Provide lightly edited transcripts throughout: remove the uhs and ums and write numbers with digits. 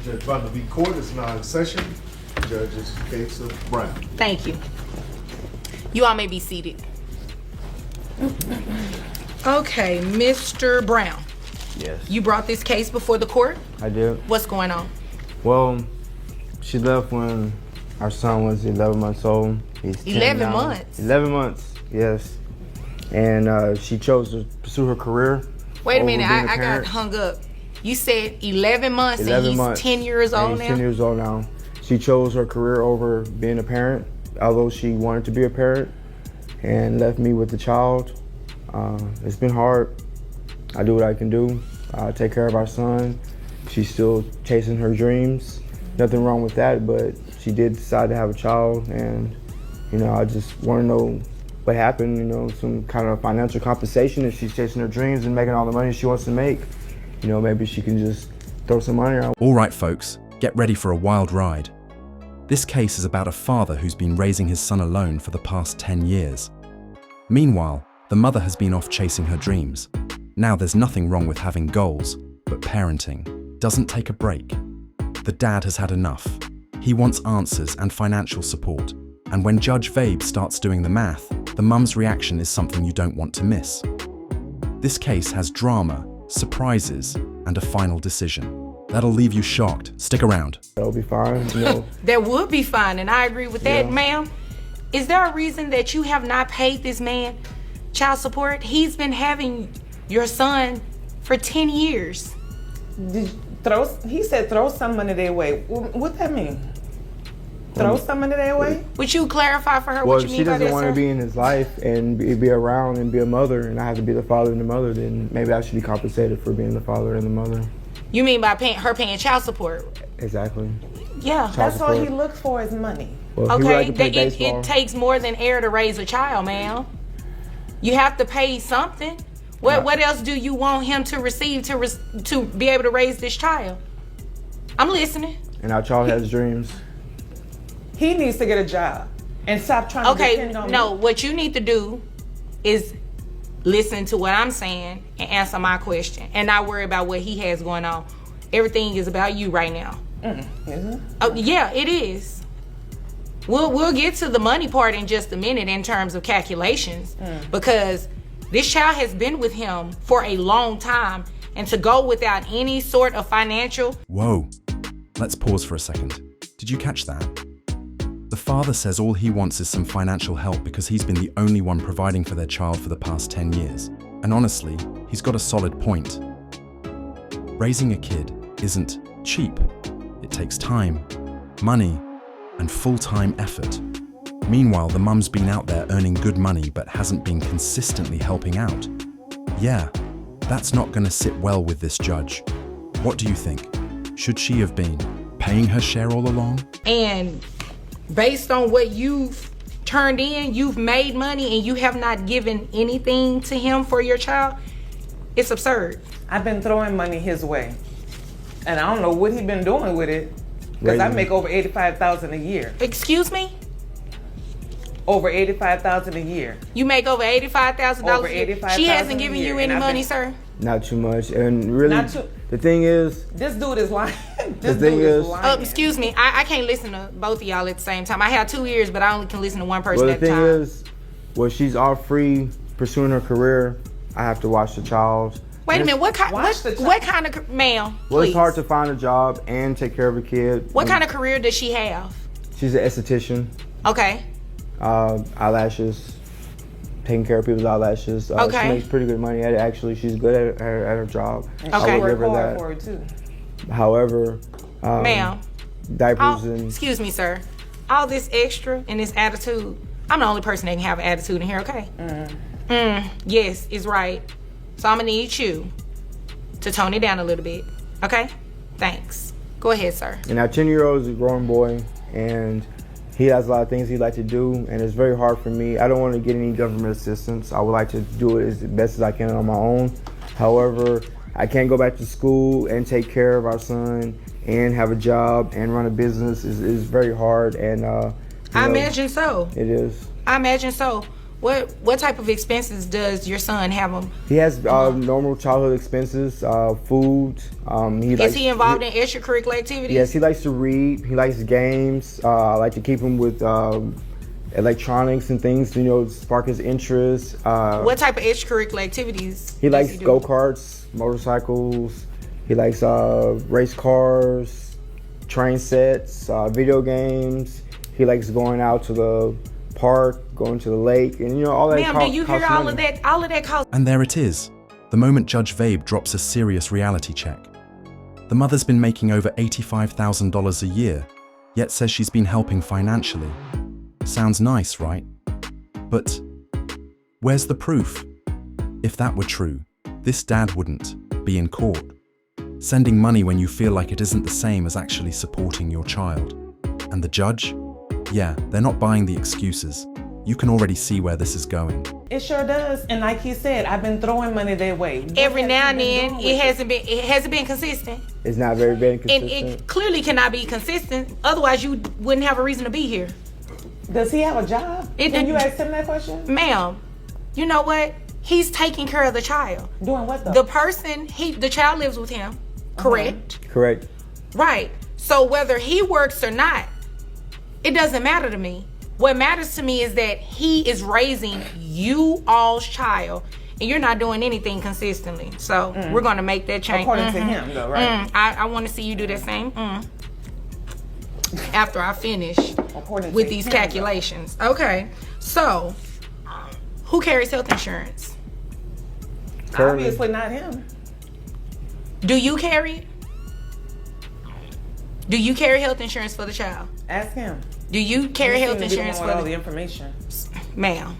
Judge Butler v. Court is now in session. Judge's case of Brown. Thank you. You all may be seated. Okay, Mr. Brown. Yes. You brought this case before the court? I did. What's going on? Well, she left when our son was 11 months old. He's 10 11 now. months? 11 months, yes. And she chose to pursue her career. Wait a minute, over being I got parent. hung up. You said 11 months 11 and he's months. 10 years And old he's now? 10 years old now. She chose her career over being a parent, although she wanted to be a parent, and left me with the child. It's been hard. I do what I can do. I take care of our son. She's still chasing her dreams. Nothing wrong with that, but she did decide to have a child, and I just want to know what happened, some kind of financial compensation if she's chasing her dreams and making all the money she wants to make. Maybe she can just throw some money around. All right, folks, get ready for a wild ride. This case is about a father who's been raising his son alone for the past 10 years. Meanwhile, the mother has been off chasing her dreams. Now, there's nothing wrong with having goals, but parenting doesn't take a break. The dad has had enough. He wants answers and financial support. And when Judge Vabe starts doing the math, the mum's reaction is something you don't want to miss. This case has drama, surprises, and a final decision. That'll leave you shocked. Stick around. That'll be fine, That would be fine, and I agree with that, Yeah. ma'am. Is there a reason that you have not paid this man child support? He's been having your son for 10 years. He said throw some money their way. What that mean? Throw some money their way? Would you clarify for her Well, what you if mean she by doesn't that, want sir? to be in his life and be around and be a mother, and I have to be the father and the mother, then maybe I should be compensated for being the father and the mother. You mean by paying child support? Exactly. Yeah. That's all he support. looks for is money. Well, he would like Okay, to play baseball. it takes more than air to raise a child, ma'am. You have to pay something. What else do you want him to receive to be able to raise this child? I'm listening. And our child has dreams. He needs to get a job and stop trying to Okay, depend on no, me. what you need to do is listen to what I'm saying and answer my question and not worry about what he has going on. Everything is about you right now. Isn't it? Oh, yeah, it is. We'll get to the money part in just a minute in terms of calculations because this child has been with him for a long time, and to go without any sort of financial... Whoa. Let's pause for a second. Did you catch that? The father says all he wants is some financial help because he's been the only one providing for their child for the past 10 years. And honestly, he's got a solid point. Raising a kid isn't cheap. It takes time, money, and full-time effort. Meanwhile, the mum's been out there earning good money but hasn't been consistently helping out. Yeah, that's not gonna sit well with this judge. What do you think? Should she have been paying her share all along? And based on what you've turned in, you've made money and you have not given anything to him for your child, it's absurd. I've been throwing money his way. And I don't know what he's been doing with it. Because I make over $85,000 a year. Excuse me? Over $85,000 a year. You make over $85,000 Over a year. $85,000 She hasn't a given year, you any and I've money, been- sir? Not too much. And really, Not too- the thing is, This dude is lying. The thing is- Excuse me. I can't listen to both of y'all at the same time. I have 2 ears, but I only can listen to one person well, the at a thing time. is, well, she's all free pursuing her career. I have to watch the child. Wait a And minute. Watch the child. What kind of... Ma'am, Well, please. it's hard to find a job and take care of a kid. What kind of career does she have? She's an esthetician. Okay. Eyelashes, taking care of people's eyelashes. Okay. She makes pretty good money at it. Actually, she's good at her job. And Okay. she I would work give her hard that. for it too. However, Ma'am. diapers and Excuse me, sir. All this extra and this attitude, I'm the only person that can have an attitude in here, okay? Yes, it's right. So I'm gonna need you to tone it down a little bit, okay? Thanks. Go ahead, sir. And our 10-year-old is a growing boy, and he has a lot of things he'd like to do, and it's very hard for me. I don't want to get any government assistance. I would like to do it as best as I can on my own. However, I can't go back to school and take care of our son and have a job and run a business is very hard. And I imagine so. it is. I imagine so. What type of expenses does your son have him? He has normal childhood expenses, food. Is he involved in extracurricular activities? Yes, he likes to read. He likes games. I like to keep him with electronics and things to spark his interest. What type of extracurricular activities? He likes do? go-karts, motorcycles. He likes race cars, train sets, video games. He likes going out to the park, going to the lake, and all that. Ma'am, do you hear all of that? All of that costs. And there it is, the moment Judge Vabe drops a serious reality check. The mother's been making over $85,000 a year, yet says she's been helping financially. Sounds nice, right? But where's the proof? If that were true, this dad wouldn't be in court. Sending money when you feel like it isn't the same as actually supporting your child. And the judge? Yeah, they're not buying the excuses. You can already see where this is going. It sure does. And like he said, I've been throwing money their way. Every now and then, it hasn't been consistent. It's not very And consistent. it clearly cannot be consistent. Otherwise, you wouldn't have a reason to be here. Does he have a job? Can you ask him that question? Ma'am, you know what? He's taking care of the child. Doing what though? The child lives with him, correct? Correct. Right. So whether he works or not, it doesn't matter to me. What matters to me is that he is raising you all's child, and you're not doing anything consistently. So we're going to make that change. According to him, though, right? I want to see you do the same. After I finish with these calculations. Okay. So, who carries health insurance? Obviously not him. Do you carry it? Do you carry health insurance for the child? Ask him. Do you carry health insurance for all the information? Ma'am?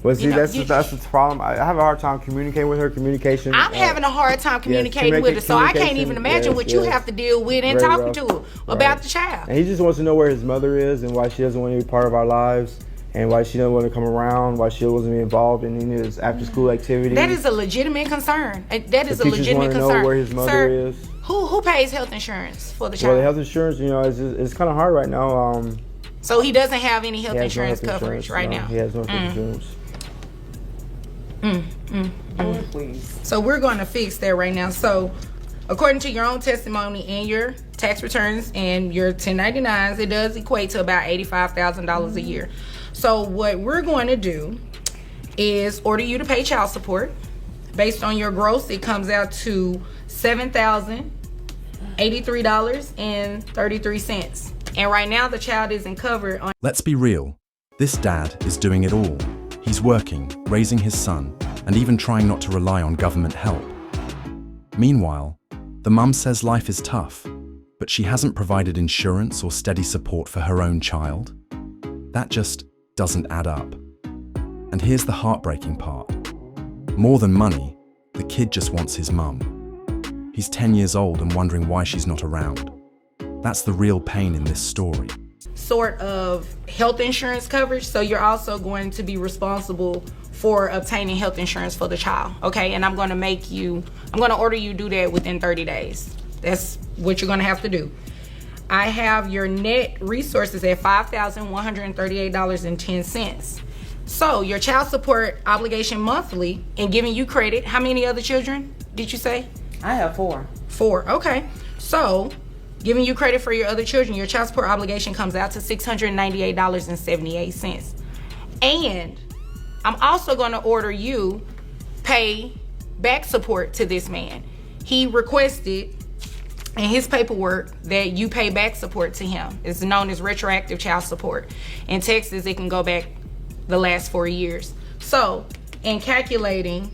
Well, see, that's the problem. I have a hard time communicating with her. Communication. I'm having a hard time communicating with her, so I can't even imagine what you have to deal with and talking to her about the child. And he just wants to know where his mother is and why she doesn't want to be part of our lives and why she doesn't want to come around, why she wasn't involved in any of his after-school activities. That is a legitimate concern. That is a teachers legitimate want to concern. know where his mother Sir, is. Who pays health insurance for the child? Well, the health insurance, it's kind of hard right now. So he doesn't have any health He has insurance no health coverage right now. He has no health insurance. Please. So we're going to fix that right now. So according to your own testimony and your tax returns and your 1099s, it does equate to about $85,000 a year. So what we're going to do is order you to pay child support. Based on your gross, it comes out to $7,083.33. And right now the child isn't covered on. Let's be real. This dad is doing it all. He's working, raising his son, and even trying not to rely on government help. Meanwhile, the mum says life is tough, but she hasn't provided insurance or steady support for her own child. That just doesn't add up. And here's the heartbreaking part. More than money, the kid just wants his mum. He's 10 years old and wondering why she's not around. That's the real pain in this story. Sort of health insurance coverage, so you're also going to be responsible for obtaining health insurance for the child, okay? And I'm going to order you do that within 30 days. That's what you're going to have to do. I have your net resources at $5,138.10. So your child support obligation monthly, and giving you credit, how many other children did you say? I have 4. 4, okay. So giving you credit for your other children, your child support obligation comes out to $698.78. And I'm also going to order you pay back support to this man. He requested in his paperwork that you pay back support to him. It's known as retroactive child support. In Texas, it can go back the last 4 years. So in calculating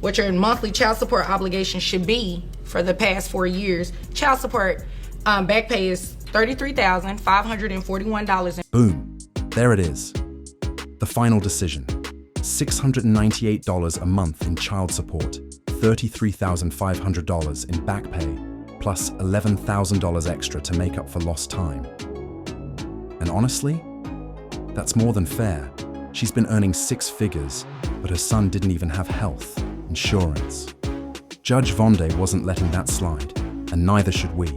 what your monthly child support obligation should be for the past 4 years, child support back pay is $33,541. Boom. There it is. The final decision. $698 a month in child support, $33,500 in back pay, plus $11,000 extra to make up for lost time. And honestly, that's more than fair. She's been earning 6 figures, but her son didn't even have health insurance. Judge Vonde wasn't letting that slide, and neither should we.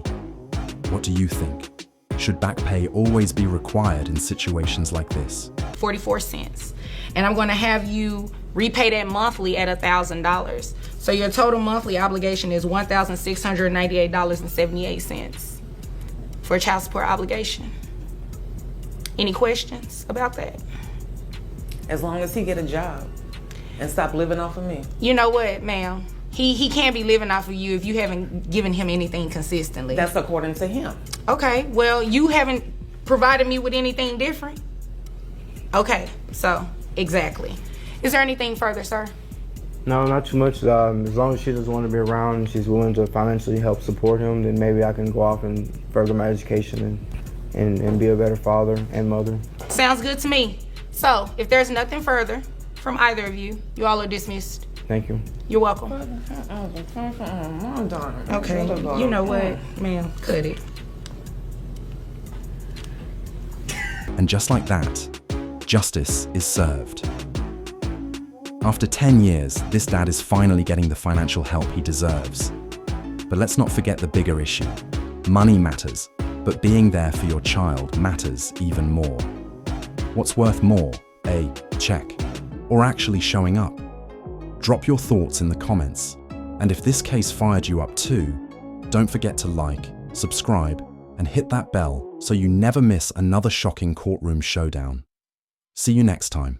What do you think? Should back pay always be required in situations like this? 44 cents. And I'm gonna have you repay that monthly at $1,000. So your total monthly obligation is $1,698.78 for a child support obligation. Any questions about that? As long as he get a job and stop living off of me. You know what, ma'am? He can't be living off of you if you haven't given him anything consistently. That's according to him. Okay, well, you haven't provided me with anything different. Okay, so, exactly. Is there anything further, sir? No, not too much. As long as she doesn't want to be around and she's willing to financially help support him, then maybe I can go off and further my education and be a better father and mother. Sounds good to me. So, if there's nothing further from either of you, you all are dismissed. Thank you. You're welcome. I'm done. Okay, you know what, ma'am, cut it. And just like that, justice is served. After 10 years, this dad is finally getting the financial help he deserves. But let's not forget the bigger issue. Money matters, but being there for your child matters even more. What's worth more, a check, or actually showing up? Drop your thoughts in the comments. And if this case fired you up too, don't forget to like, subscribe, and hit that bell so you never miss another shocking courtroom showdown. See you next time.